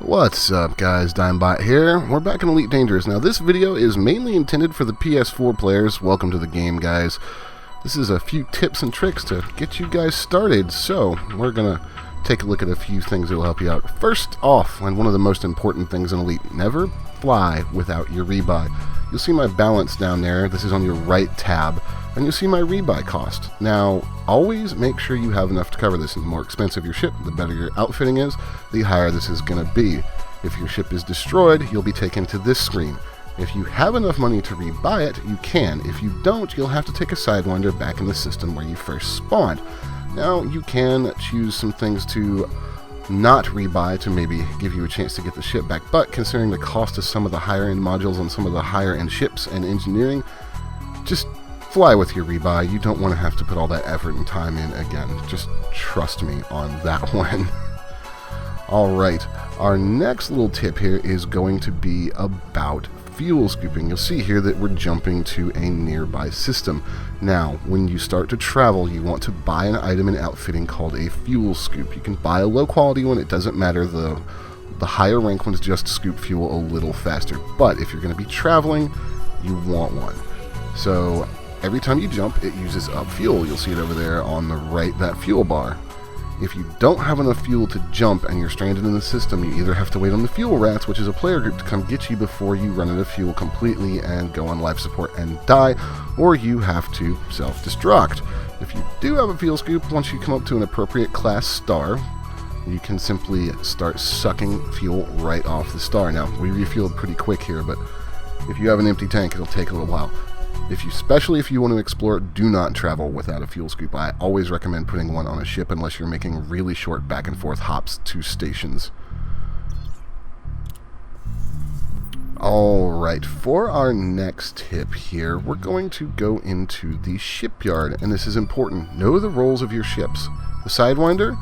What's up guys, Dimebot here. We're back in Elite Dangerous. Now this video is mainly intended for the PS4 players. Welcome to the game, guys. This is a few tips and tricks to get you guys started. So we're gonna take a look at a few things that will help you out. First off, and one of the most important things in Elite, never fly without your rebuy. You'll see my balance down there. This is on your right tab, and you'll see my rebuy cost. Now, always make sure you have enough to cover this. And the more expensive your ship, the better your outfitting is, the higher this is going to be. If your ship is destroyed, you'll be taken to this screen. If you have enough money to rebuy it, you can. If you don't, you'll have to take a Sidewinder back in the system where you first spawned. Now, you can choose some things to not rebuy to maybe give you a chance to get the ship back, but considering the cost of some of the higher end modules on some of the higher end ships and engineering, just fly with your rebuy. You don't want to have to put all that effort and time in again. Just trust me on that one. Alright, our next little tip here is going to be about fuel scooping. You'll see here that we're jumping to a nearby system. Now, when you start to travel, you want to buy an item in outfitting called a fuel scoop. You can buy a low quality one, it doesn't matter. The higher rank ones just scoop fuel a little faster. But if you're going to be traveling, you want one. So every time you jump, it uses up fuel. You'll see it over there on the right, that fuel bar. If you don't have enough fuel to jump and you're stranded in the system, you either have to wait on the fuel rats, which is a player group, to come get you before you run out of fuel completely and go on life support and die, or you have to self-destruct. If you do have a fuel scoop, once you come up to an appropriate class star, you can simply start sucking fuel right off the star. Now, we refueled pretty quick here, but if you have an empty tank, it'll take a little while. Especially if you want to explore, do not travel without a fuel scoop. I always recommend putting one on a ship unless you're making really short back and forth hops to stations. Alright, for our next tip here, we're going to go into the shipyard, and this is important. Know the roles of your ships. The Sidewinder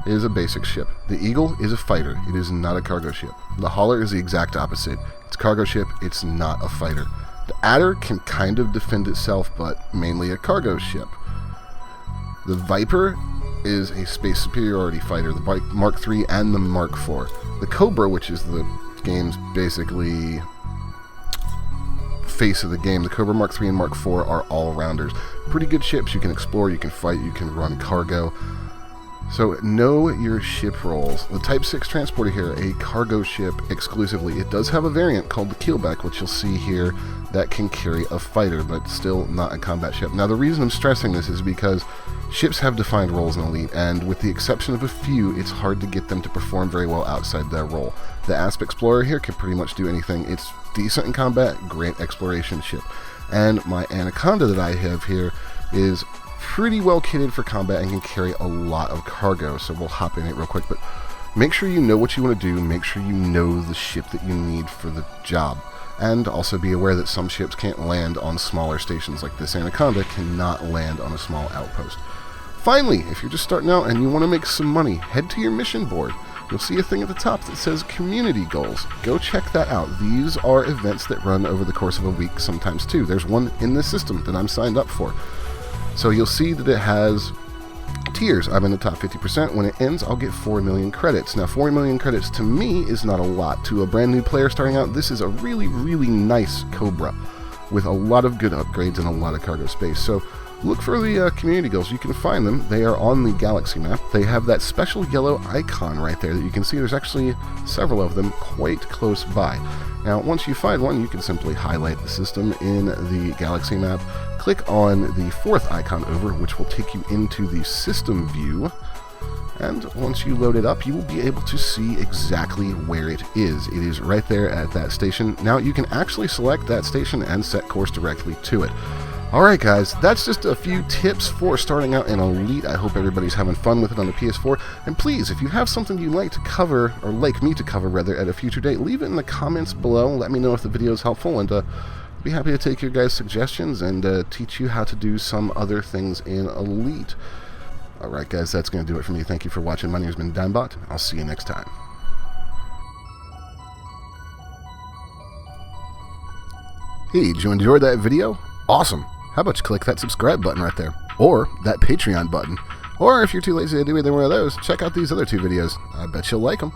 is a basic ship. The Eagle is a fighter. It is not a cargo ship. The Hauler is the exact opposite. It's a cargo ship. It's not a fighter. The Adder can kind of defend itself, but mainly a cargo ship. The Viper is a space superiority fighter, the Mark III and the Mark IV. The Cobra, which is the game's basically face of the game, the Cobra Mark III and Mark IV are all-rounders. Pretty good ships. You can explore, you can fight, you can run cargo. So know your ship roles. The Type 6 transporter here, a cargo ship exclusively. It does have a variant called the Keelback, which you'll see here, that can carry a fighter, but still not a combat ship. Now the reason I'm stressing this is because ships have defined roles in Elite, and with the exception of a few, it's hard to get them to perform very well outside their role. The Asp Explorer here can pretty much do anything. It's decent in combat, great exploration ship. And my Anaconda that I have here is pretty well kitted for combat and can carry a lot of cargo, so we'll hop in it real quick. But make sure you know what you want to do, make sure you know the ship that you need for the job, and also be aware that some ships can't land on smaller stations. Like this Anaconda cannot land on a small outpost. Finally, if you're just starting out and you want to make some money, head to your mission board. You'll see a thing at the top that says community goals. Go check that out. These are events that run over the course of a week, sometimes two. There's one in the system that I'm signed up for. So you'll see that it has tiers. I'm in the top 50%. When it ends, I'll get 4 million credits. Now, 4 million credits to me is not a lot. To a brand new player starting out, this is a really, really nice Cobra with a lot of good upgrades and a lot of cargo space. So look for the community goals. You can find them. They are on the galaxy map. They have that special yellow icon right there that you can see. There's actually several of them quite close by. Now, once you find one, you can simply highlight the system in the galaxy map. Click on the fourth icon over, which will take you into the system view. And once you load it up, you will be able to see exactly where it is. It is right there at that station. Now, you can actually select that station and set course directly to it. Alright guys, that's just a few tips for starting out in Elite. I hope everybody's having fun with it on the PS4. And please, if you have something you'd like to cover, or like me to cover rather, at a future date, leave it in the comments below. Let me know if the video is helpful, and be happy to take your guys' suggestions and teach you how to do some other things in Elite. Alright guys, that's going to do it for me. Thank you for watching. My name has been Dimebot. I'll see you next time. Hey, did you enjoy that video? Awesome! How about you click that subscribe button right there, or that Patreon button, or if you're too lazy to do either one of those, check out these other two videos. I bet you'll like them.